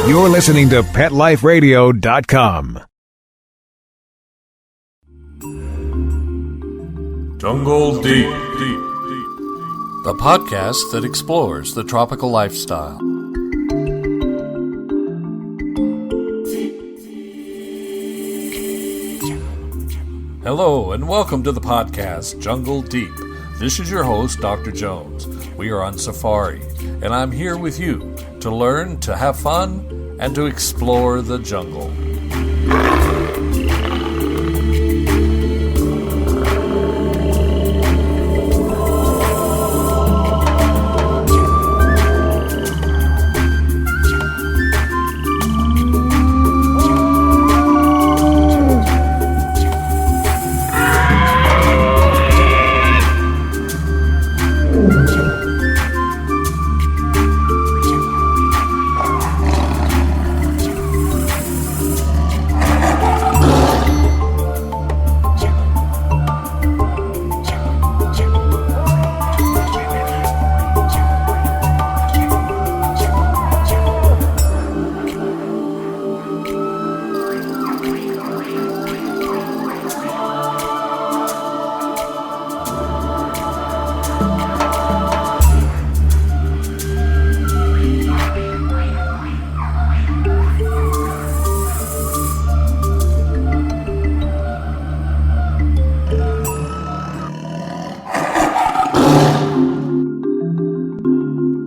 You're listening to PetLifeRadio.com. Jungle Deep, the podcast that explores the tropical lifestyle. Hello, and welcome to the podcast Jungle Deep. This is your host, Dr. Jones. We are on safari, and I'm here with you to learn, to have fun, and to explore the jungle.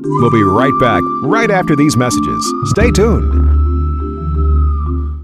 We'll be right back, right after these messages. Stay tuned.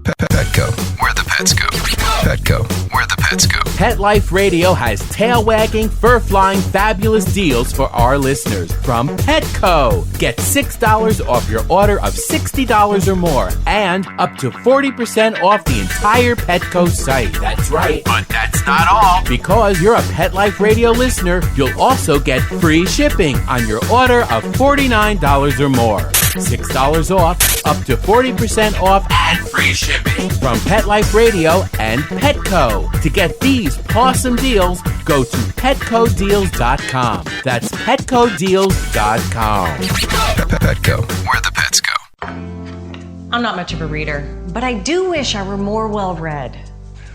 Petco, where the pets go. Petco, where the pets go. Pet Life Radio has tail-wagging, fur-flying, fabulous deals for our listeners from Petco. Get $6 off your order of $60 or more and up to 40% off the entire Petco site. That's right, but that's not all. Because you're a Pet Life Radio listener, you'll also get free shipping on your order of $49 or more. $6 off, up to 40% off, and free shipping from Pet Life Radio and Petco. To get these awesome deals, go to PetcoDeals.com. That's PetcoDeals.com. Petco, where the pets go. I'm not much of a reader, but I do wish I were more well-read.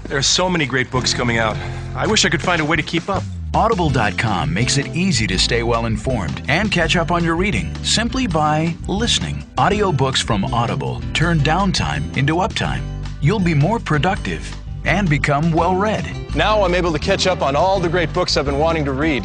There are so many great books coming out. I wish I could find a way to keep up. Audible.com makes it easy to stay well informed and catch up on your reading simply by listening. Audiobooks from Audible turn downtime into uptime. You'll be more productive and become well read. Now I'm able to catch up on all the great books I've been wanting to read.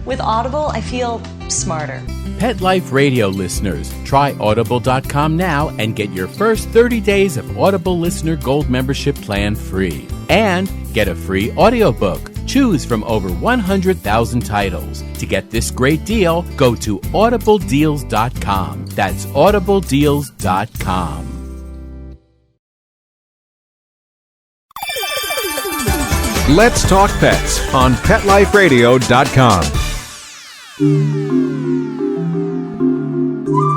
With Audible, I feel smarter. Pet Life Radio listeners, try Audible.com now and get your first 30 days of Audible Listener Gold membership plan free. And get a free audiobook. Choose from over 100,000 titles. To get this great deal, go to audibledeals.com. That's audibledeals.com. Let's Talk Pets on PetLifeRadio.com.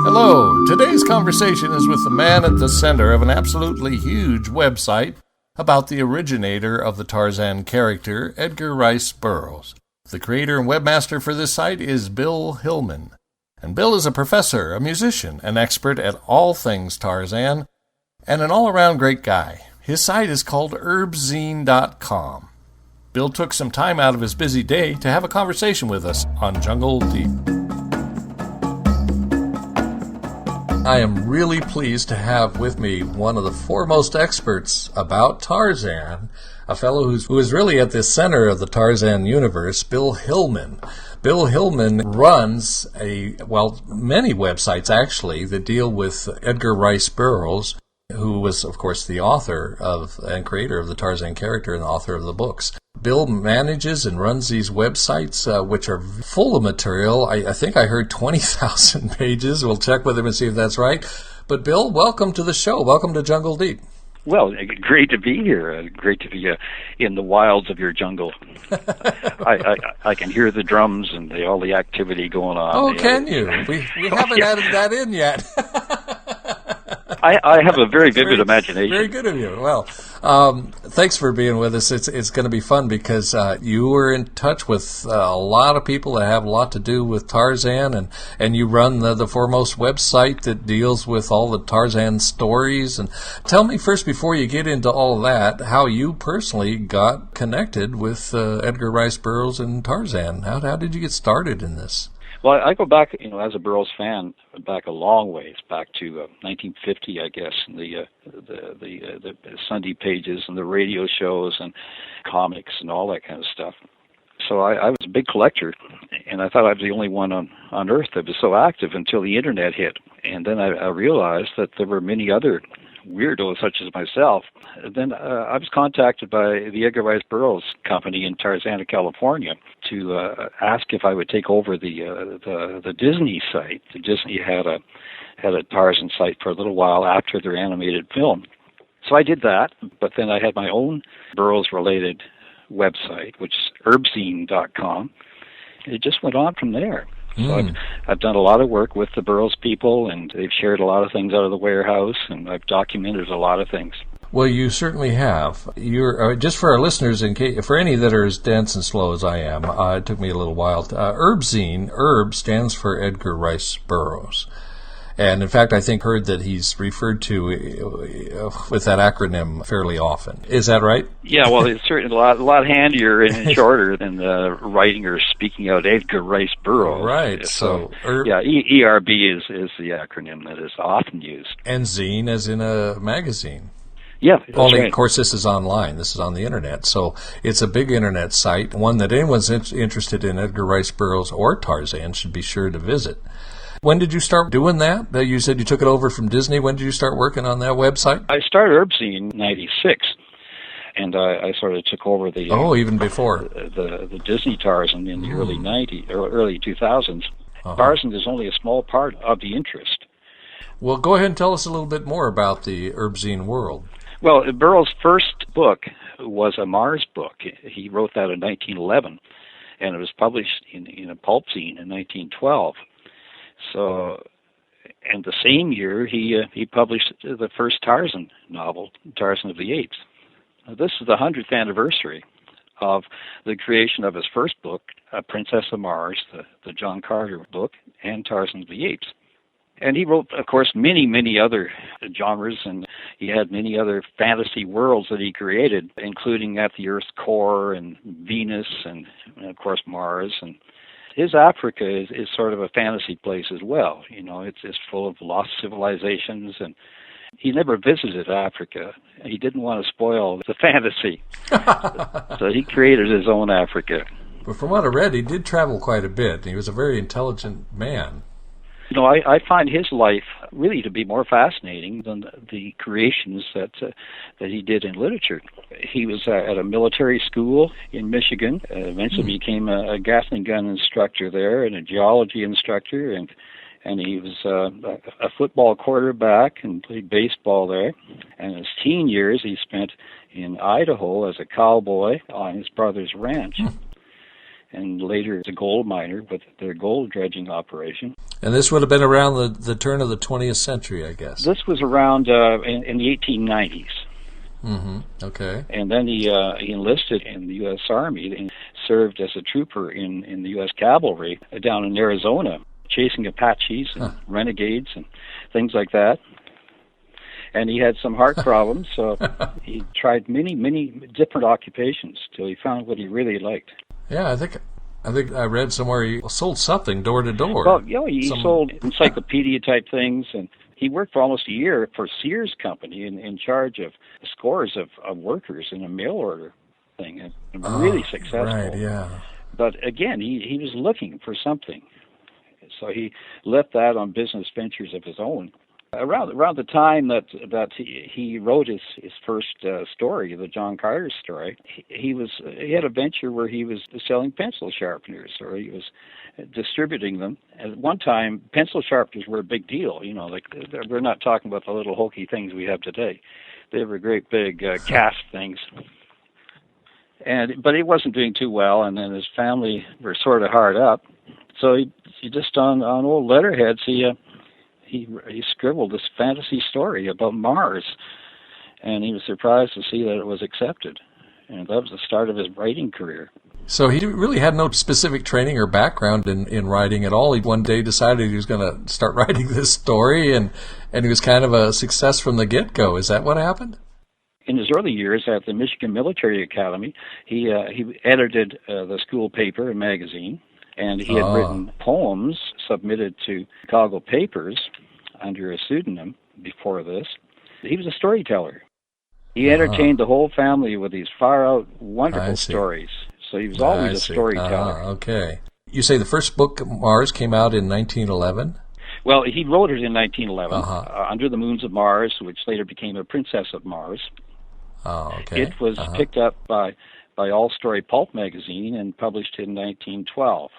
Hello, today's conversation is with the man at the center of an absolutely huge website about the originator of the Tarzan character, Edgar Rice Burroughs. The creator and webmaster for this site is Bill Hillman. And Bill is a professor, a musician, an expert at all things Tarzan, and an all-around great guy. His site is called herbzine.com. Bill took some time out of his busy day to have a conversation with us on Jungle Deep. I am really pleased to have with me one of the foremost experts about Tarzan, a fellow who is really at the center of the Tarzan universe, Bill Hillman. Bill Hillman runs many websites actually that deal with Edgar Rice Burroughs, who was, of course, the author of and creator of the Tarzan character and the author of the books. Bill manages and runs these websites, which are full of material. I think I heard 20,000 pages. We'll check with him and see if that's right. But Bill, welcome to the show. Welcome to Jungle Deep. Well, great to be here. Great to be in the wilds of your jungle. I can hear the drums and all the activity going on. Oh, can you? We haven't added that in yet. I have a very vivid imagination. Very good of you. Well, Thanks for being with us. It's going to be fun because you were in touch with a lot of people that have a lot to do with Tarzan, and you run the foremost website that deals with all the Tarzan stories. And tell me first, before you get into all of that, how you personally got connected with Edgar Rice Burroughs and Tarzan. How did you get started in this? Well, I go back, as a Burroughs fan, back a long ways, back to 1950, I guess, and the Sunday pages and the radio shows and comics and all that kind of stuff. So I was a big collector, and I thought I was the only one on Earth that was so active until the Internet hit. And then I realized that there were many other weirdos such as myself. Then I was contacted by the Edgar Rice Burroughs Company in Tarzana, California, to ask if I would take over the Disney site. The Disney had a Tarzan site for a little while after their animated film. So I did that, but then I had my own Burroughs-related website, which is herbzine.com. It just went on from there. So I've done a lot of work with the Burroughs people, and they've shared a lot of things out of the warehouse, and I've documented a lot of things. Well, you certainly have. You're just for our listeners, for any that are as dense and slow as I am. It took me a little while. Herbzine, Herb stands for Edgar Rice Burroughs. And in fact, I think heard that he's referred to with that acronym fairly often. Is that right? Yeah, well, it's certainly a lot handier and shorter than writing or speaking out Edgar Rice Burroughs. Right. So ERB is the acronym that is often used. And zine as in a magazine. Yeah, only right. Of course this is online. This is on the internet, so it's a big internet site. One that anyone's interested in Edgar Rice Burroughs or Tarzan should be sure to visit. When did you start doing that? You said you took it over from Disney. When did you start working on that website? I started Herbzine in '96, and I sort of took over the even before the Disney Tarzan in the early '90s or early 2000s. Tarzan is only a small part of the interest. Well, go ahead and tell us a little bit more about the Herbzine world. Well, Burroughs' first book was a Mars book. He wrote that in 1911, and it was published in a pulp zine in 1912. So, and the same year, he published the first Tarzan novel, Tarzan of the Apes. Now, this is the 100th anniversary of the creation of his first book, Princess of Mars, the John Carter book, and Tarzan of the Apes. And he wrote, of course, many, many other genres, and he had many other fantasy worlds that he created, including at the Earth's core and Venus and of course, Mars. And his Africa is sort of a fantasy place as well. It's full of lost civilizations, and he never visited Africa. He didn't want to spoil the fantasy. So he created his own Africa. But from what I read, he did travel quite a bit. He was a very intelligent man. I find his life really to be more fascinating than the creations that he did in literature. He was at a military school in Michigan, eventually became a Gatling gun instructor there and a geology instructor, and he was a football quarterback and played baseball there. And his teen years he spent in Idaho as a cowboy on his brother's ranch. And later as a gold miner with their gold dredging operation. And this would have been around the turn of the 20th century, I guess. This was around in the 1890s. Mm-hmm. Okay. And then he enlisted in the U.S. Army and served as a trooper in the U.S. Cavalry down in Arizona, chasing Apaches and renegades and things like that. And he had some heart problems, so he tried many, many different occupations till he found what he really liked. Yeah, I think I read somewhere he sold something door to door. Well, he sold encyclopedia-type things, and he worked for almost a year for Sears Company in charge of scores of workers in a mail order thing, and really successful. Right, yeah. But again, he was looking for something, so he left that on business ventures of his own. Around the time that he wrote his first story, the John Carter story, he had a venture where he was selling pencil sharpeners, or he was distributing them. At one time, pencil sharpeners were a big deal. We're not talking about the little hokey things we have today. They were great big cast things. But he wasn't doing too well, and then his family were sort of hard up. So he just on old letterheads he scribbled this fantasy story about Mars, and he was surprised to see that it was accepted. And that was the start of his writing career. So he really had no specific training or background in writing at all. He one day decided he was going to start writing this story, and he was kind of a success from the get-go. Is that what happened? In his early years at the Michigan Military Academy, he edited the school paper and magazine, and he had written poems submitted to Chicago papers under a pseudonym before this. He was a storyteller. He entertained the whole family with these far-out, wonderful stories. So he was always a storyteller. Okay. You say the first book, Mars, came out in 1911? Well, he wrote it in 1911, Under the Moons of Mars, which later became A Princess of Mars. Oh, okay. It was picked up by All Story Pulp magazine and published in 1912.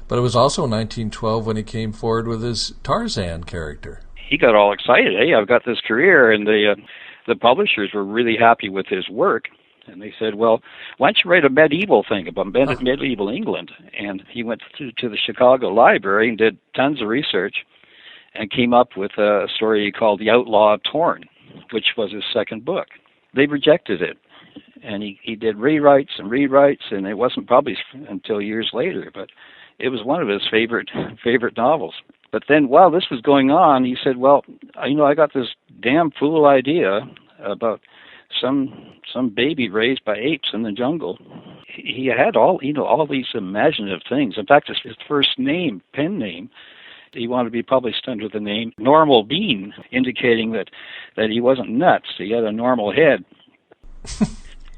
But it was also 1912 when he came forward with his Tarzan character. He got all excited. Hey, I've got this career, and the publishers were really happy with his work. And they said, well, why don't you write a medieval thing about medieval England? And he went to the Chicago Library and did tons of research and came up with a story called The Outlaw of Torn, which was his second book. They rejected it. And he did rewrites, and it wasn't published until years later. But it was one of his favorite novels. But then while this was going on, he said, well, I got this damn fool idea about some baby raised by apes in the jungle. He had all these imaginative things. In fact, his first name, pen name, he wanted to be published under the name Normal Bean, indicating that he wasn't nuts. He had a normal head.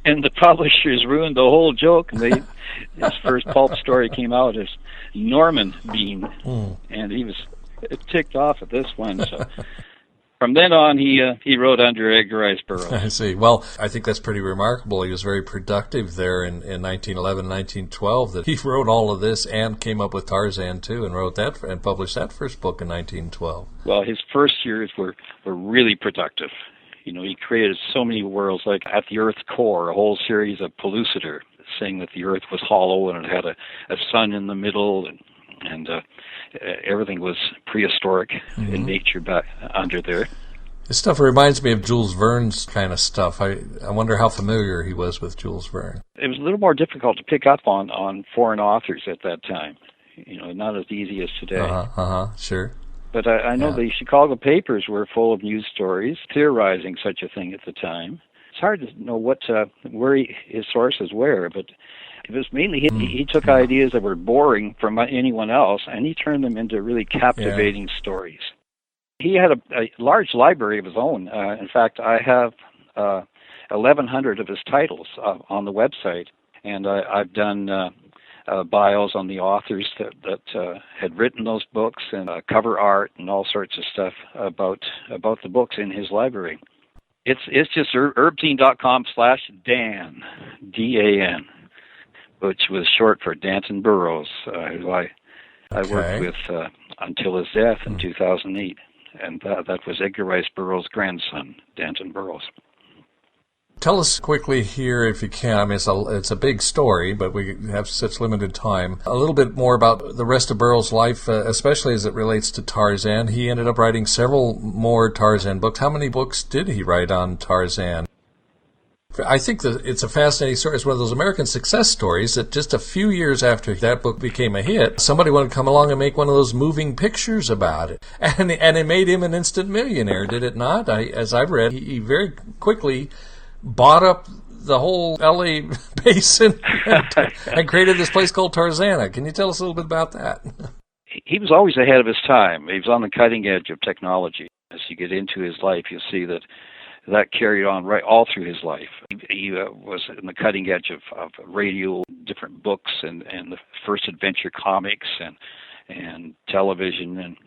And the publishers ruined the whole joke. His first pulp story came out as Norman Bean, and he was ticked off at this one. So from then on, he wrote under Edgar Rice Burroughs. I see. Well, I think that's pretty remarkable. He was very productive there in 1911, 1912, that he wrote all of this and came up with Tarzan, too, and wrote that and published that first book in 1912. Well, his first years were really productive. He created so many worlds, like At the Earth's Core, a whole series of Pellucidar, saying that the Earth was hollow and it had a sun in the middle, and everything was prehistoric in nature back under there. This stuff reminds me of Jules Verne's kind of stuff. I wonder how familiar he was with Jules Verne. It was a little more difficult to pick up on foreign authors at that time. Not as easy as today. Sure. But I know the Chicago papers were full of news stories theorizing such a thing at the time. It's hard to know where his sources were, but it was mainly he took ideas that were boring from anyone else, and he turned them into really captivating stories. He had a large library of his own. In fact, I have 1,100 of his titles on the website, and I've done bios on the authors that had written those books, and cover art and all sorts of stuff about the books in his library. It's just urbzine.com/Dan, D-A-N, which was short for Danton Burroughs, who I worked with until his death in 2008. And that was Edgar Rice Burroughs' grandson, Danton Burroughs. Tell us quickly here, if you can, I mean, it's a big story, but we have such limited time, a little bit more about the rest of Burroughs' life, especially as it relates to Tarzan. He ended up writing several more Tarzan books. How many books did he write on Tarzan? I think that it's a fascinating story. It's one of those American success stories that just a few years after that book became a hit, somebody wanted to come along and make one of those moving pictures about it. And it made him an instant millionaire, did it not? As I've read, he very quickly bought up the whole L.A. basin and created this place called Tarzana. Can you tell us a little bit about that? He was always ahead of his time. He was on the cutting edge of technology. As you get into his life, you'll see that carried on right all through his life. He was in the cutting edge of radio, different books, and the first adventure comics and television. And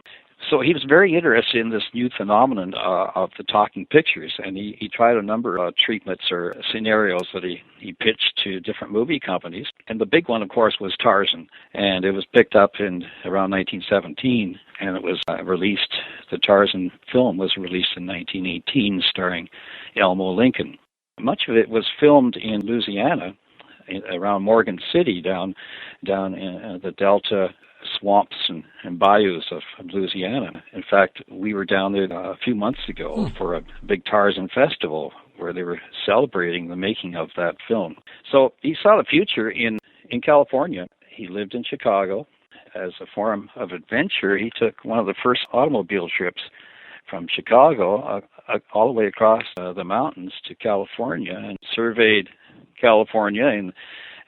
so he was very interested in this new phenomenon of the talking pictures, and he tried a number of treatments or scenarios that he pitched to different movie companies. And the big one, of course, was Tarzan, and it was picked up in around 1917, and it was released. The Tarzan film was released in 1918, starring Elmo Lincoln. Much of it was filmed in Louisiana, around Morgan City, down in the Delta swamps and bayous of Louisiana. In fact, we were down there a few months ago for a big Tarzan festival where they were celebrating the making of that film. So he saw the future in California. He lived in Chicago. As a form of adventure, he took one of the first automobile trips from Chicago all the way across the mountains to California and surveyed California in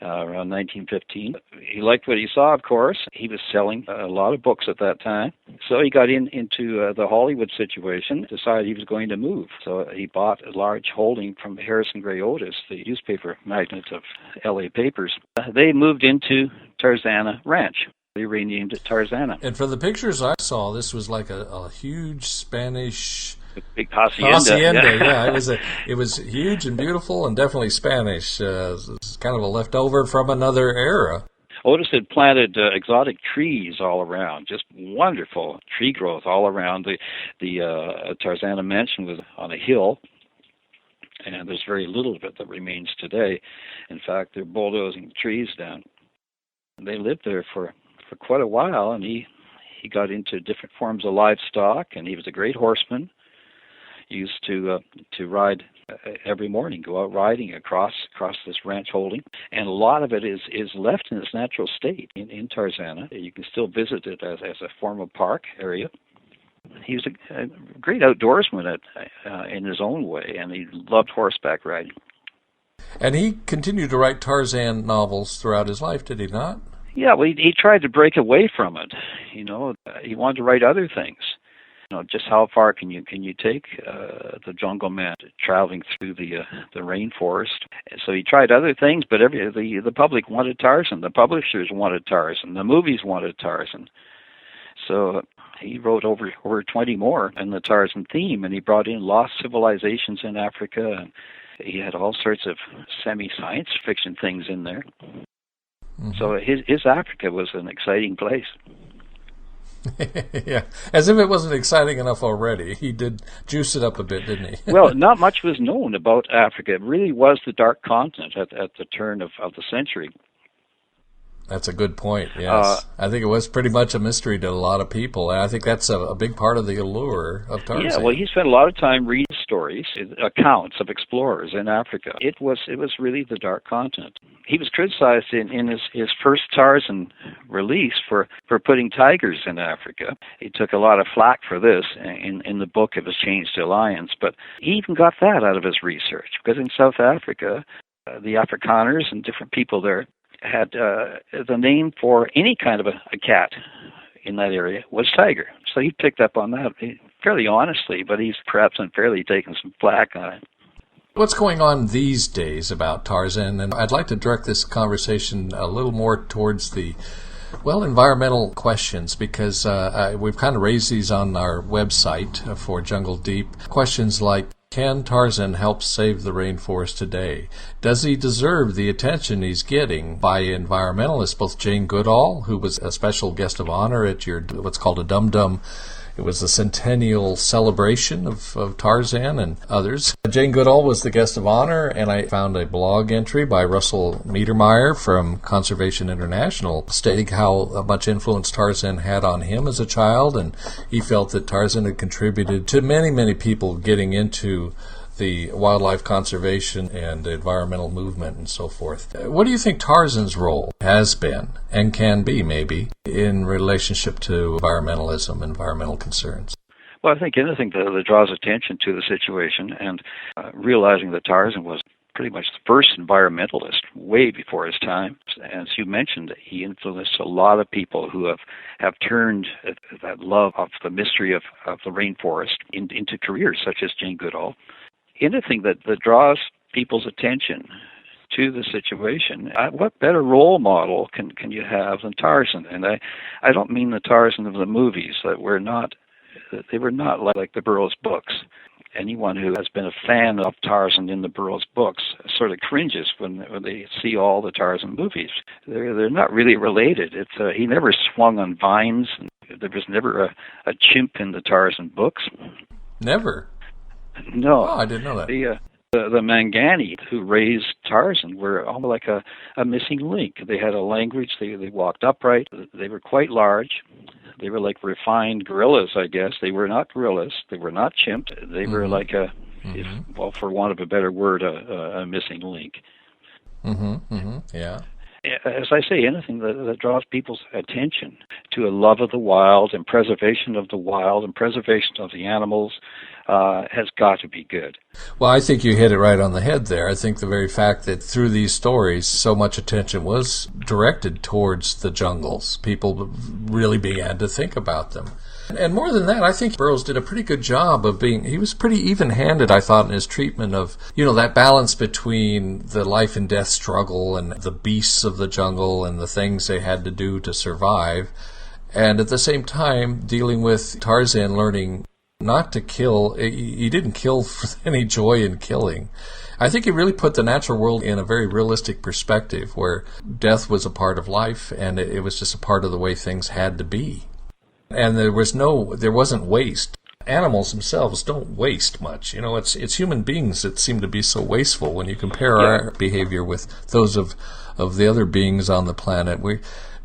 around 1915. He liked what he saw, of course. He was selling a lot of books at that time. So he got into the Hollywood situation, decided he was going to move. So he bought a large holding from Harrison Gray Otis, the newspaper magnate of LA papers. They moved into Tarzana Ranch. They renamed it Tarzana. And from the pictures I saw, this was like a huge Spanish big hacienda. Yeah. It was huge and beautiful and definitely Spanish. It's kind of a leftover from another era. Otis had planted exotic trees all around, just wonderful tree growth all around. The Tarzana mansion was on a hill, and there's very little of it that remains today. In fact, they're bulldozing trees down. They lived there for quite a while, and he got into different forms of livestock, and he was a great horseman. He used to ride every morning, go out riding across this ranch holding, and a lot of it is left in its natural state in Tarzana. You can still visit it as a form of park area. He was a great outdoorsman in his own way, and he loved horseback riding. And he continued to write Tarzan novels throughout his life, did he not? Yeah, well, he tried to break away from it. You know, he wanted to write other things. You know, just how far can you take the jungle man traveling through the rainforest? So he tried other things, but the public wanted Tarzan. The publishers wanted Tarzan. The movies wanted Tarzan. So he wrote over 20 more in the Tarzan theme, and he brought in lost civilizations in Africa. And he had all sorts of semi-science fiction things in there. Mm-hmm. So his Africa was an exciting place. Yeah, as if it wasn't exciting enough already. He did juice it up a bit, didn't he? Well, not much was known about Africa. It really was the dark continent at the turn of the century. That's a good point, yes. I think it was pretty much a mystery to a lot of people, and I think that's a big part of the allure of Tarzan. Yeah, well, he spent a lot of time reading stories, accounts of explorers in Africa. It was really the dark continent. He was criticized in his first Tarzan release for putting tigers in Africa. He took a lot of flack for this. In the book, it was changed to lions, but he even got that out of his research, because in South Africa, the Afrikaners and different people there had the name for any kind of a cat in that area was tiger. So he picked up on that fairly honestly, but he's perhaps unfairly taken some flack on it. What's going on these days about Tarzan? And I'd like to direct this conversation a little more towards the environmental questions, because we've kind of raised these on our website for Jungle Deep. Questions like, can Tarzan help save the rainforest today? Does he deserve the attention he's getting by environmentalists, both Jane Goodall, who was a special guest of honor at your what's called a Dum Dum. It was the centennial celebration of Tarzan, and others. Jane Goodall was the guest of honor, and I found a blog entry by Russell Niedermeyer from Conservation International stating how much influence Tarzan had on him as a child, and he felt that Tarzan had contributed to many, many people getting into the wildlife conservation and the environmental movement and so forth. What do you think Tarzan's role has been and can be, maybe, in relationship to environmentalism, environmental concerns? Well, I think anything that draws attention to the situation, and realizing that Tarzan was pretty much the first environmentalist way before his time. As you mentioned, he influenced a lot of people who have turned that love of the mystery of the rainforest into careers, such as Jane Goodall. Anything that draws people's attention to the situation, what better role model can you have than Tarzan? And I don't mean the Tarzan of the movies they were not like the Burroughs books. Anyone who has been a fan of Tarzan in the Burroughs books sort of cringes when they see all the Tarzan movies. They're not really related. He never swung on vines. There was never a chimp in the Tarzan books. Never? No. Oh, I didn't know that. The Mangani who raised Tarzan were almost like a missing link. They had a language. They walked upright. They were quite large. They were like refined gorillas, I guess. They were not gorillas. They were not chimps. They were like if, well, for want of a better word, a missing link. Yeah. As I say, anything that draws people's attention to a love of the wild and preservation of the wild and preservation of the animals has got to be good. Well, I think you hit it right on the head there. I think the very fact that through these stories, so much attention was directed towards the jungles. People really began to think about them. And more than that, I think Burroughs did a pretty good job of he was pretty even-handed, I thought, in his treatment of, that balance between the life and death struggle and the beasts of the jungle and the things they had to do to survive. And at the same time, dealing with Tarzan learning not to kill. He didn't kill for any joy in killing. I think he really put the natural world in a very realistic perspective where death was a part of life and it was just a part of the way things had to be. And there wasn't waste. Animals themselves don't waste much. It's human beings that seem to be so wasteful when you compare our behavior with those of the other beings on the planet.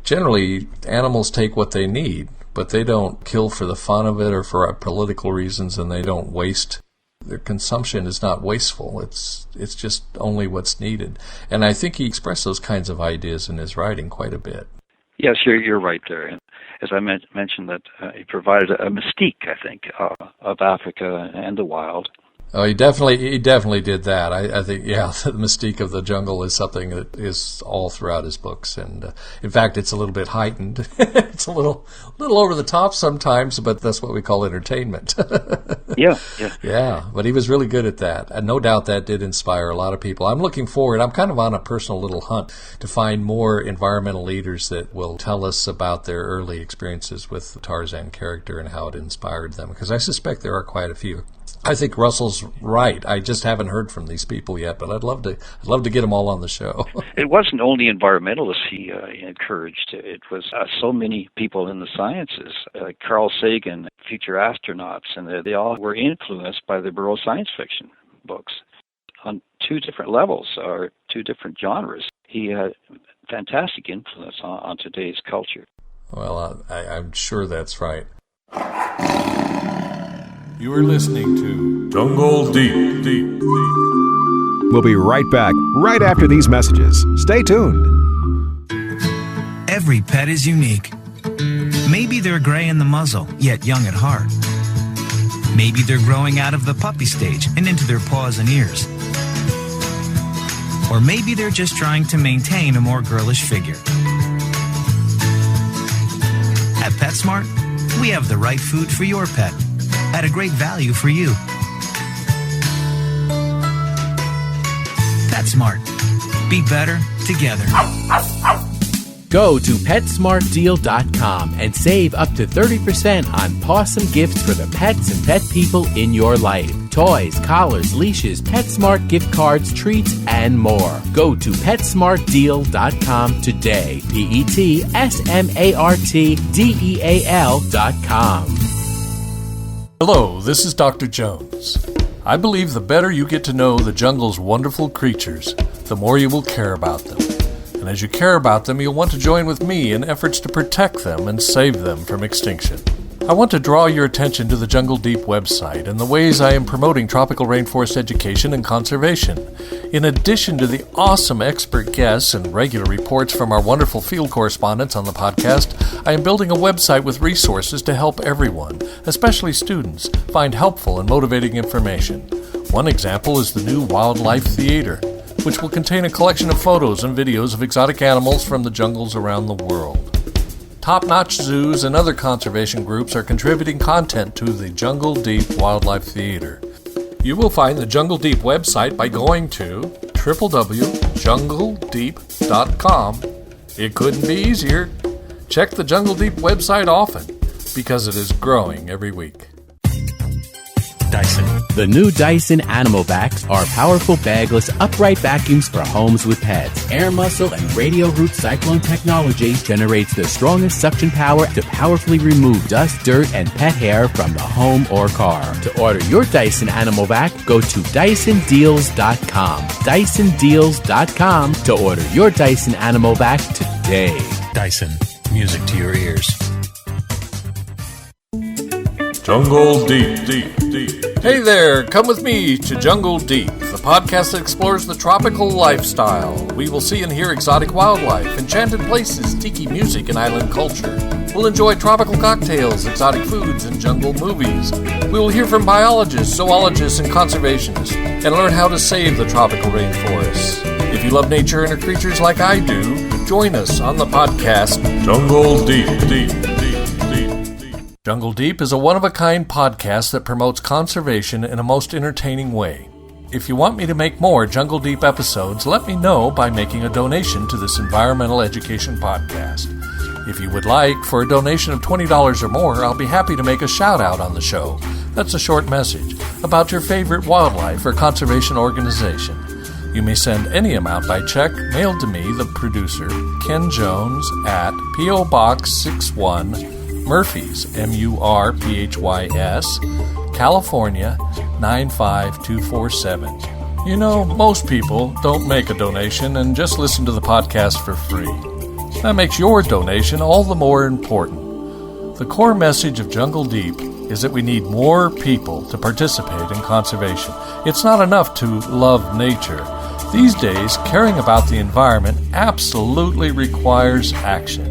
Generally, animals take what they need, but they don't kill for the fun of it or for political reasons, and they don't waste. Their consumption is not wasteful. It's just only what's needed. And I think he expressed those kinds of ideas in his writing quite a bit. Yes, you're right there. As I mentioned, that he provided a mystique, I think, of Africa and the wild. Oh, he definitely did that. I think, the mystique of the jungle is something that is all throughout his books, and in fact, it's a little bit heightened. It's a little over the top sometimes, but that's what we call entertainment. Yeah. But he was really good at that, and no doubt that did inspire a lot of people. I'm looking forward. I'm kind of on a personal little hunt to find more environmental leaders that will tell us about their early experiences with the Tarzan character and how it inspired them, because I suspect there are quite a few. I think Russell's right. I just haven't heard from these people yet, but I'd love to get them all on the show. It wasn't only environmentalists he encouraged. It was so many people in the sciences, Carl Sagan, future astronauts, and they all were influenced by the Burroughs science fiction books on two different levels or two different genres. He had fantastic influence on today's culture. Well, I'm sure that's right. You are listening to Jungle Deep. We'll be right back, right after these messages. Stay tuned. Every pet is unique. Maybe they're gray in the muzzle, yet young at heart. Maybe they're growing out of the puppy stage and into their paws and ears. Or maybe they're just trying to maintain a more girlish figure. At PetSmart, we have the right food for your pet at a great value for you. PetSmart. Be better together. Go to PetSmartDeal.com and save up to 30% on awesome gifts for the pets and pet people in your life. Toys, collars, leashes, PetSmart gift cards, treats, and more. Go to PetSmartDeal.com today. PetSmartDeal.com. Hello, this is Dr. Jones. I believe the better you get to know the jungle's wonderful creatures, the more you will care about them. And as you care about them, you'll want to join with me in efforts to protect them and save them from extinction. I want to draw your attention to the Jungle Deep website and the ways I am promoting tropical rainforest education and conservation. In addition to the awesome expert guests and regular reports from our wonderful field correspondents on the podcast, I am building a website with resources to help everyone, especially students, find helpful and motivating information. One example is the new Wildlife Theater, which will contain a collection of photos and videos of exotic animals from the jungles around the world. Top-notch zoos and other conservation groups are contributing content to the Jungle Deep Wildlife Theater. You will find the Jungle Deep website by going to www.jungledeep.com. It couldn't be easier. Check the Jungle Deep website often, because it is growing every week. Dyson. The new Dyson Animal Vacs are powerful bagless upright vacuums for homes with pets. Air muscle and radio root cyclone technology generates the strongest suction power to powerfully remove dust, dirt, and pet hair from the home or car. To order your Dyson Animal Vac, go to DysonDeals.com. DysonDeals.com to order your Dyson Animal Vac today. Dyson. Music to your ears. Jungle Deep. Hey there, come with me to Jungle Deep, the podcast that explores the tropical lifestyle. We will see and hear exotic wildlife, enchanted places, tiki music, and island culture. We'll enjoy tropical cocktails, exotic foods, and jungle movies. We will hear from biologists, zoologists, and conservationists, and learn how to save the tropical rainforests. If you love nature and her creatures like I do, join us on the podcast Jungle Deep, Deep. Jungle Deep is a one-of-a-kind podcast that promotes conservation in a most entertaining way. If you want me to make more Jungle Deep episodes, let me know by making a donation to this environmental education podcast. If you would like, for a donation of $20 or more, I'll be happy to make a shout-out on the show. That's a short message about your favorite wildlife or conservation organization. You may send any amount by check mailed to me, the producer, Ken Jones, at P.O. Box 61, Murphys, Murphys, California 95247. You know, most people don't make a donation and just listen to the podcast for free. That makes your donation all the more important. The core message of Jungle Deep is that we need more people to participate in conservation. It's not enough to love nature. These days, caring about the environment absolutely requires action.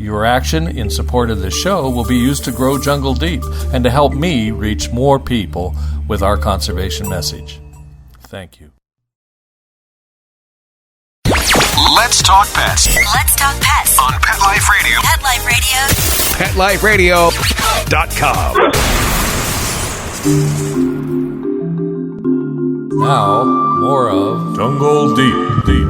Your action in support of this show will be used to grow Jungle Deep and to help me reach more people with our conservation message. Thank you. Let's talk pets. Let's talk pets On Pet Life Radio. Pet Life Radio. PetLifeRadio.com. Now, more of Jungle Deep, Deep.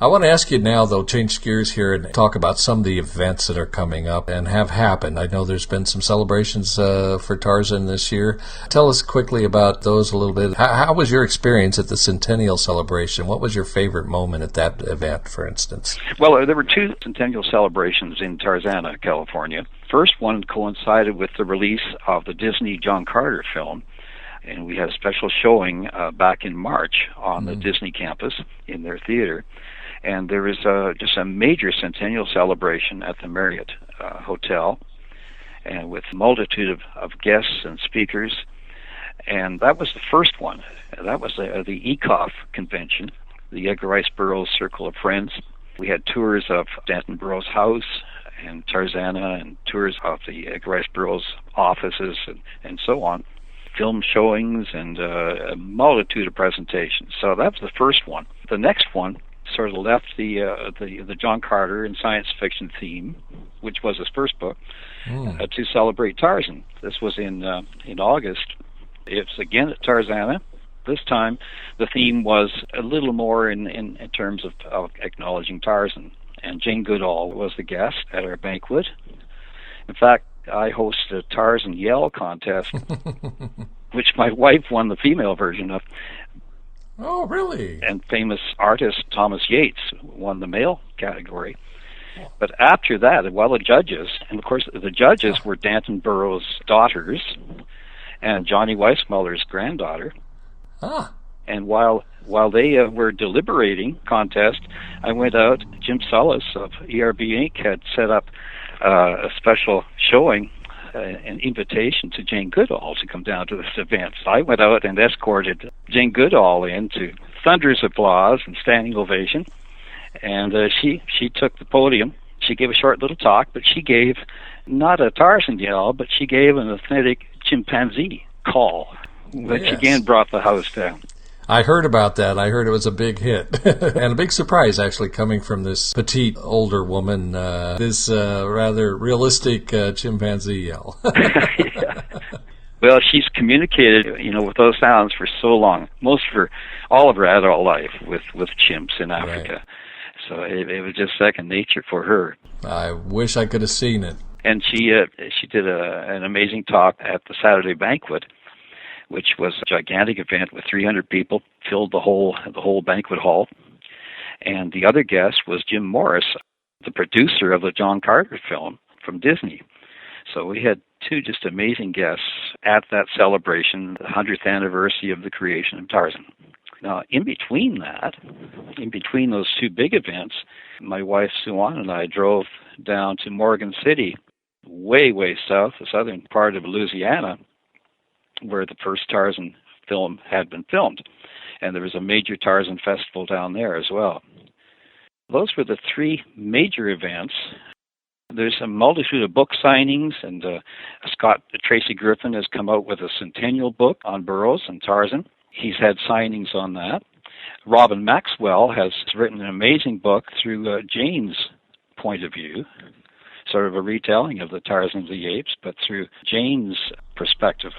I want to ask you now, though, change gears here and talk about some of the events that are coming up and have happened. I know there's been some celebrations for Tarzan this year. Tell us quickly about those a little bit. How was your experience at the Centennial celebration? What was your favorite moment at that event, for instance? Well, there were two Centennial celebrations in Tarzan, California. First one coincided with the release of the Disney John Carter film, and we had a special showing back in March on the Disney campus in their theater. And there was just a major centennial celebration at the Marriott Hotel, and with a multitude of guests and speakers. And that was the first one. That was the ECOF convention, the Edgar Rice Burroughs Circle of Friends. We had tours of Danton Burroughs' house and Tarzana, and tours of the Edgar Rice Burroughs offices and so on. Film showings and a multitude of presentations. So that was the first one. The next one sort of left the John Carter and science fiction theme, which was his first book, to celebrate Tarzan. This was in August. It's again at Tarzana. This time, the theme was a little more in terms of acknowledging Tarzan. And Jane Goodall was the guest at our banquet. In fact, I hosted a Tarzan Yell contest, which my wife won the female version of. Oh, really? And famous artist Thomas Yates won the male category. But after that, while the judges, and of course the judges were Danton Burroughs' daughters and Johnny Weissmuller's granddaughter. And while they were deliberating contest, I went out. Jim Sullis of ERB Inc. had set up a special showing, an invitation to Jane Goodall to come down to this event. So I went out and escorted Jane Goodall in to thunderous applause and standing ovation. And she took the podium. She gave a short little talk, but she gave not a Tarzan yell, but she gave an authentic chimpanzee call, which again brought the house down. I heard about that. I heard it was a big hit and a big surprise, actually, coming from this petite older woman, this rather realistic chimpanzee yell. Yeah. Well, she's communicated, with those sounds for so long, all of her adult life with chimps in Africa. Right. So it was just second nature for her. I wish I could have seen it. And she did an amazing talk at the Saturday banquet, which was a gigantic event with 300 people, filled the whole banquet hall. And the other guest was Jim Morris, the producer of the John Carter film from Disney. So we had two just amazing guests at that celebration, the 100th anniversary of the creation of Tarzan. Now, in between those two big events, my wife Sue Ann and I drove down to Morgan City, way, way south, the southern part of Louisiana, where the first Tarzan film had been filmed. And there was a major Tarzan festival down there as well. Those were the three major events. There's a multitude of book signings, and Tracy Griffin has come out with a centennial book on Burroughs and Tarzan. He's had signings on that. Robin Maxwell has written an amazing book through Jane's point of view, sort of a retelling of the Tarzan of the Apes, but through Jane's perspective.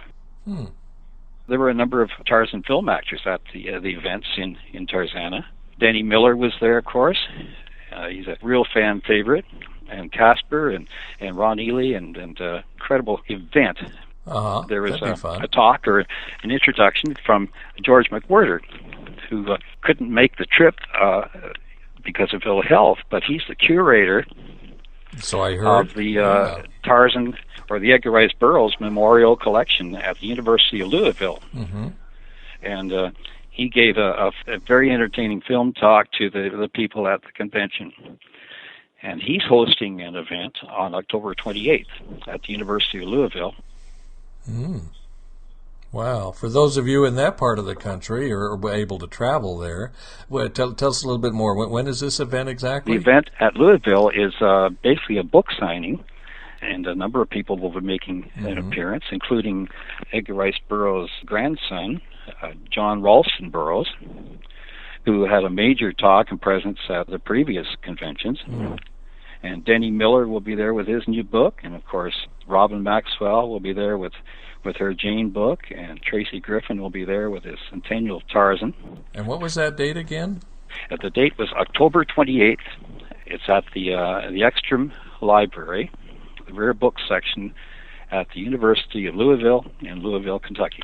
There were a number of Tarzan film actors at the events in Tarzana. Denny Miller was there, of course. He's a real fan favorite. And Casper and Ron Ely and incredible event. There was a talk or an introduction from George McWhirter, who couldn't make the trip because of ill health, but he's the curator of the Tarzan or the Edgar Rice Burroughs Memorial Collection at the University of Louisville. And he gave a very entertaining film talk to the people at the convention. And he's hosting an event on October 28th at the University of Louisville. Wow. For those of you in that part of the country or are able to travel there, tell us a little bit more. When is this event exactly? The event at Louisville is basically a book signing, and a number of people will be making an appearance, including Edgar Rice Burroughs' grandson, John Ralston Burroughs, who had a major talk and presence at the previous conventions. And Denny Miller will be there with his new book, and of course Robin Maxwell will be there with her Jane book, and Tracy Griffin will be there with his Centennial Tarzan. And what was that date again? The date was October 28th. It's at the Ekstrom Library, the rare books section at the University of Louisville in Louisville, Kentucky.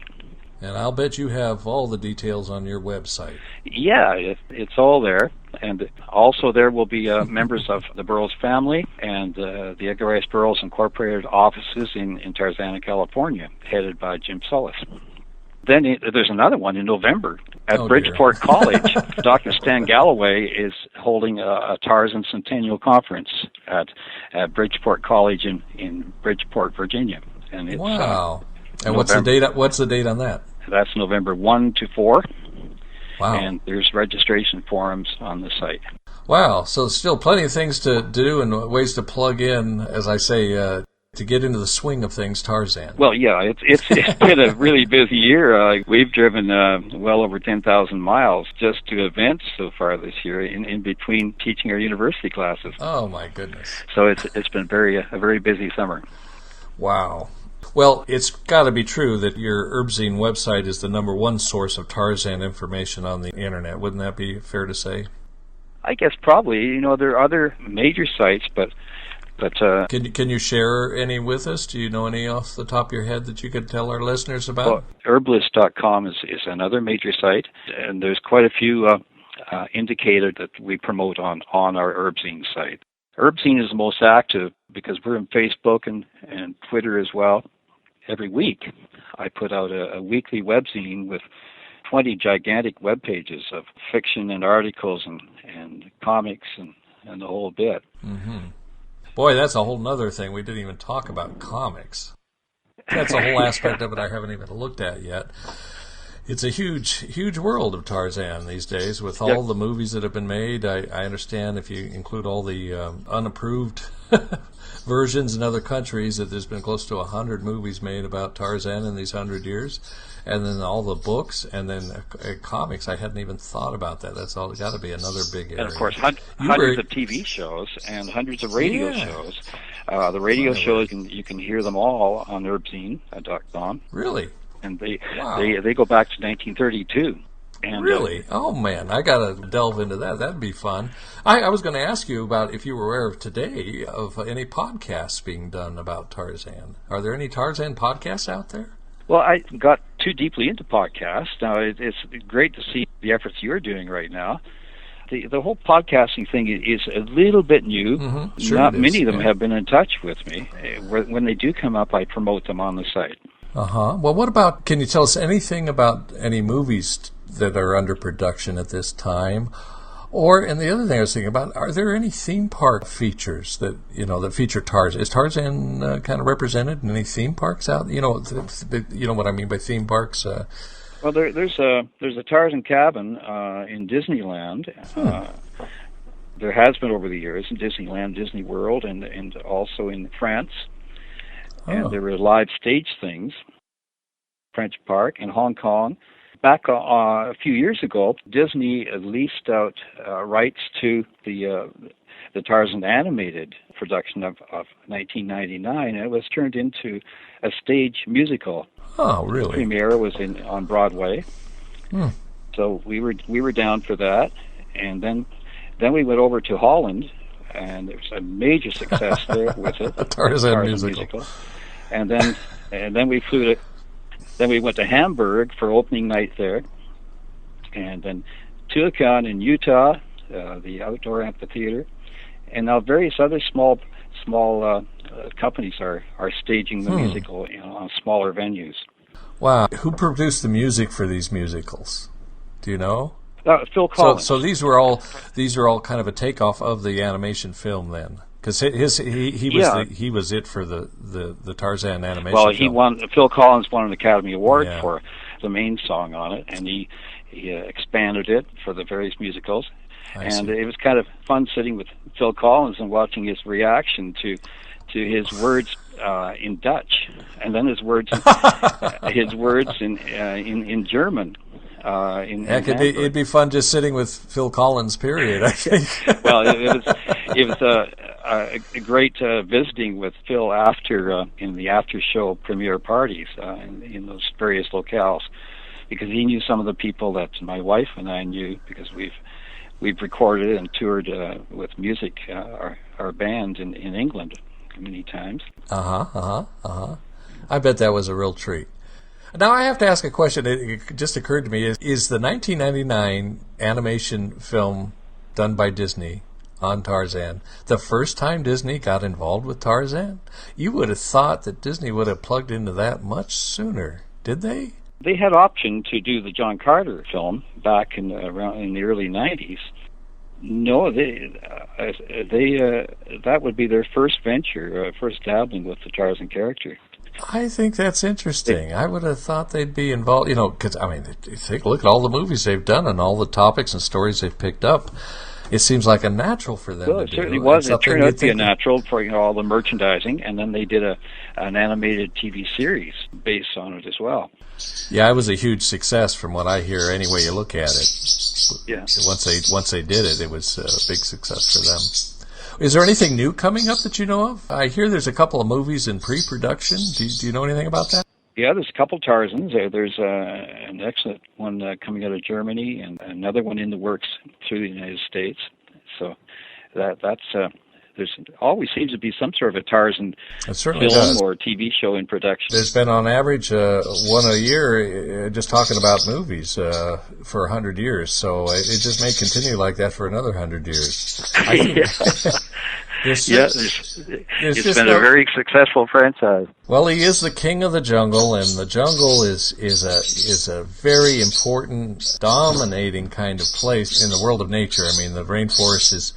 And I'll bet you have all the details on your website. Yeah, it's all there. And also there will be members of the Burroughs family and the Edgar Rice Burroughs Incorporated offices in Tarzana, California, headed by Jim Sullis. Then there's another one in November at Bridgeport College. Dr. Stan Galloway is holding a Tarzan Centennial Conference at Bridgeport College in Bridgeport, Virginia. And it's, wow. And what's the date on that? That's November 1 to 4. Wow. And there's registration forms on the site. Wow. So still plenty of things to do and ways to plug in, as I say, to get into the swing of things, Tarzan. Well, yeah, it's been a really busy year. We've driven well over 10,000 miles just to events so far this year in between teaching our university classes. Oh, my goodness. So it's been a very busy summer. Wow. Well, it's got to be true that your Herbzine website is the #1 source of Tarzan information on the internet. Wouldn't that be fair to say? I guess probably. There are other major sites, but can you share any with us? Do you know any off the top of your head that you could tell our listeners about? Well, herbalist.com is another major site, and there's quite a few indicated that we promote on our Herbzine site. Herbzine is the most active because we're in Facebook and Twitter as well. Every week, I put out a weekly webzine with 20 gigantic web pages of fiction and articles and comics and the whole bit. Boy, that's a whole nother thing. We didn't even talk about comics. That's a whole aspect of it I haven't even looked at yet. It's a huge world of Tarzan these days with all the movies that have been made. I understand if you include all the unapproved versions in other countries that there's been close to 100 movies made about Tarzan in these 100 years. And then all the books and then comics. I hadn't even thought about that. That's all got to be another big area. And, of course, hundreds of TV shows and hundreds of radio shows. The radio shows, you can hear them all on Herbzine.com. Really? And they go back to 1932. And, really? Oh, man, I got to delve into that. That'd be fun. I was going to ask you about if you were aware of today of any podcasts being done about Tarzan. Are there any Tarzan podcasts out there? Well, I got too deeply into podcasts. Now, it's great to see the efforts you're doing right now. The whole podcasting thing is a little bit new. Sure, not many of them have been in touch with me. When they do come up, I promote them on the site. Well, what about, can you tell us anything about any movies that are under production at this time, And the other thing I was thinking about, are there any theme park features that feature Tarzan? Is Tarzan kind of represented in any theme parks out? You know what I mean by theme parks. Well, there's a Tarzan cabin in Disneyland. There has been over the years in Disneyland, Disney World, and also in France. And there were live stage things, French Park in Hong Kong. Back a few years ago, Disney leased out rights to the Tarzan animated production of 1999, and it was turned into a stage musical. Oh, really? The premiere was on Broadway. So we were down for that, and then we went over to Holland, and there was a major success there with it. The Tarzan musical. And then we flew to. Then we went to Hamburg for opening night there, and then Tucson in Utah, the outdoor amphitheater, and now various other small companies are staging the musical on smaller venues. Wow! Who produced the music for these musicals? Do you know? Phil Collins. So these are all kind of a takeoff of the animation film then. Because he was it for the Tarzan animation. Well, Phil Collins won an Academy Award for the main song on it, and he expanded it for the various musicals. It was kind of fun sitting with Phil Collins and watching his reaction to his words in Dutch, and then his words in German. It'd be fun just sitting with Phil Collins. Period. I think. Well, it was a great visiting with Phil after in the after show premiere parties in those various locales, because he knew some of the people that my wife and I knew, because we've recorded and toured with music our band in England many times. I bet that was a real treat. Now I have to ask a question. It just occurred to me: is the 1999 animation film done by Disney on Tarzan the first time Disney got involved with Tarzan? You would have thought that Disney would have plugged into that much sooner. Did they? They had option to do the John Carter film back in the early 90s. No, that would be their first venture, first dabbling with the Tarzan character. I think that's interesting. I would have thought they'd be involved, because, take a look at all the movies they've done and all the topics and stories they've picked up. It seems like a natural for them to do. It certainly was. It turned out to be a natural for all the merchandising, and then they did an animated TV series based on it as well. Yeah, it was a huge success from what I hear. Any way you look at it. Yeah. Once they did it, it was a big success for them. Is there anything new coming up that you know of? I hear there's a couple of movies in pre-production. Do you know anything about that? Yeah, there's a couple Tarzans. There's an excellent one coming out of Germany, and another one in the works through the United States. So that's there's always seems to be some sort of a Tarzan film or TV show in production. There's been on average one a year, just talking about movies for 100 years. So it just may continue like that for another 100 years. It's been a very successful franchise. Well, he is the king of the jungle, and the jungle is a very important, dominating kind of place in the world of nature. I mean, the rainforest is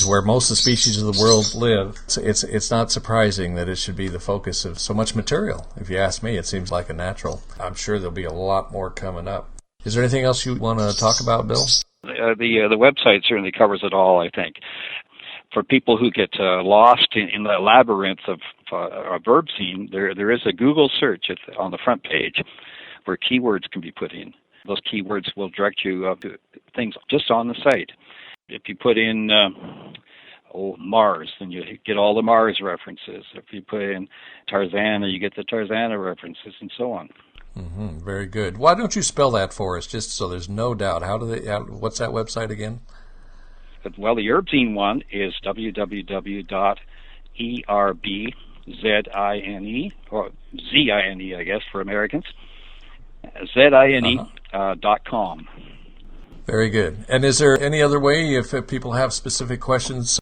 where most of the species of the world live. It's not surprising that it should be the focus of so much material. If you ask me, it seems like a natural. I'm sure there'll be a lot more coming up. Is there anything else you want to talk about, Bill? The website certainly covers it all, I think. For people who get lost in the labyrinth of a verb scene, there is a Google search on the front page where keywords can be put in. Those keywords will direct you to things just on the site. If you put in Mars, then you get all the Mars references. If you put in Tarzana, you get the Tarzana references, and so on. Mm-hmm, very good. Why don't you spell that for us, just so there's no doubt? What's that website again? Well, the Erbzine one is www.erbzine, or Z-I-N-E, I guess, for Americans, zine.com. Very good. And is there any other way, if people have specific questions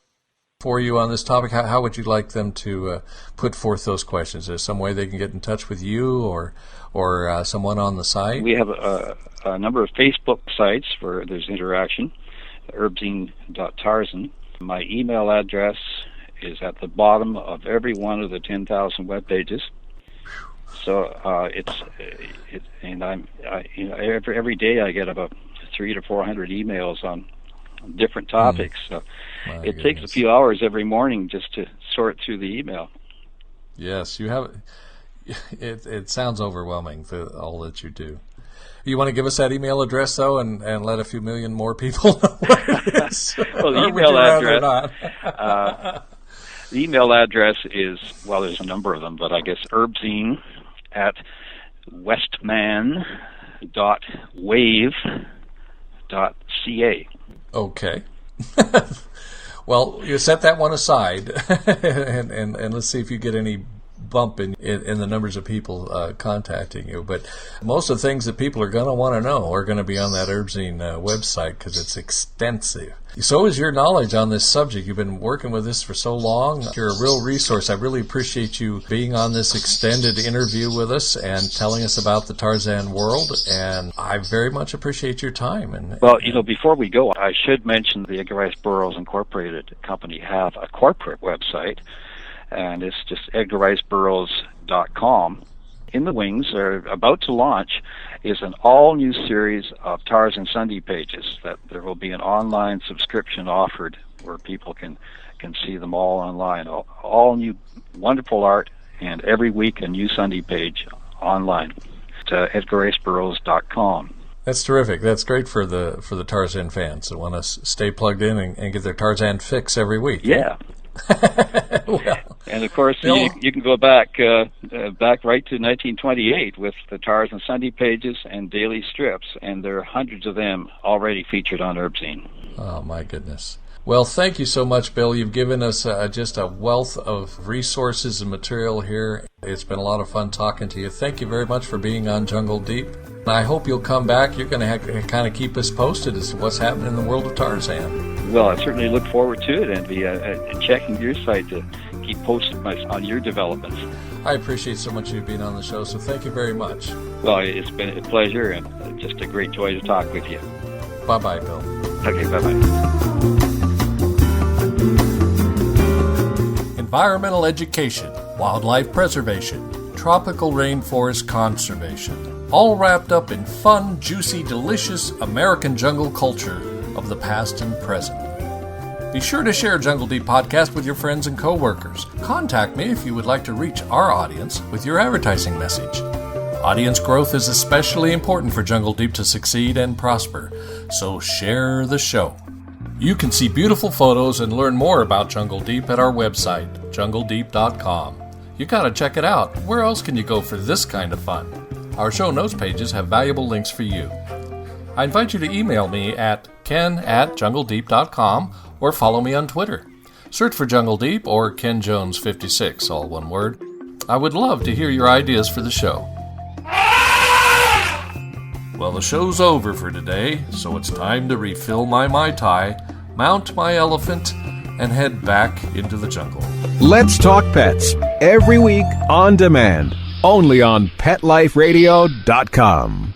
for you on this topic, how would you like them to put forth those questions? Is there some way they can get in touch with you or someone on the site? We have a number of Facebook sites where there's interaction. herbzine.tarzan. My email address is at the bottom of every one of the 10,000 web pages. So every day I get about 300 to 400 emails on different topics. So it takes a few hours every morning just to sort through the email. Yes, you have. It sounds overwhelming, all that you do. You want to give us that email address, though, and let a few million more people know what it is? Well, the email address. The email address is, well, there's a number of them, but I guess herbzine@westman.wave.ca. Okay. Well, you set that one aside, and let's see if you get any bump in the numbers of people contacting you. But most of the things that people are going to want to know are going to be on that Herbzine website because it's extensive. So is your knowledge on this subject. You've been working with this for so long. You're a real resource. I really appreciate you being on this extended interview with us and telling us about the Tarzan world, and I very much appreciate your time. Well, before we go, I should mention the Edgar Rice Burroughs Incorporated company have a corporate website, and it's just edgarriceburroughs.com. In the wings, or about to launch, is an all-new series of Tarzan Sunday pages that there will be an online subscription offered where people can see them all online. All new wonderful art, and every week a new Sunday page online to edgarriceburroughs.com. That's terrific. That's great for the Tarzan fans that want to stay plugged in and get their Tarzan fix every week. Yeah. Well, and of course, you can go back right to 1928 with the Tarzan Sunday pages and daily strips, and there are hundreds of them already featured on Herbzine. Oh, my goodness. Well, thank you so much, Bill. You've given us just a wealth of resources and material here. It's been a lot of fun talking to you. Thank you very much for being on Jungle Deep. I hope you'll come back. You're going to kind of keep us posted as to what's happening in the world of Tarzan. Well, I certainly look forward to it and be checking your site to keep posted on your developments. I appreciate so much you being on the show, so thank you very much. Well, it's been a pleasure and just a great joy to talk with you. Bye-bye, Bill. Okay, bye-bye. Environmental education, wildlife preservation, tropical rainforest conservation, all wrapped up in fun, juicy, delicious American jungle culture of the past and present. Be sure to share Jungle Deep Podcast with your friends and coworkers. Contact me if you would like to reach our audience with your advertising message. Audience growth is especially important for Jungle Deep to succeed and prosper, so share the show. You can see beautiful photos and learn more about Jungle Deep at our website, jungledeep.com. You gotta check it out. Where else can you go for this kind of fun? Our show notes pages have valuable links for you. I invite you to email me at ken@jungledeep.com or follow me on Twitter. Search for Jungle Deep or Ken Jones 56, all one word. I would love to hear your ideas for the show. Well, the show's over for today, so it's time to refill my Mai Tai, mount my elephant, and head back into the jungle. Let's Talk Pets, every week on demand, only on PetLifeRadio.com.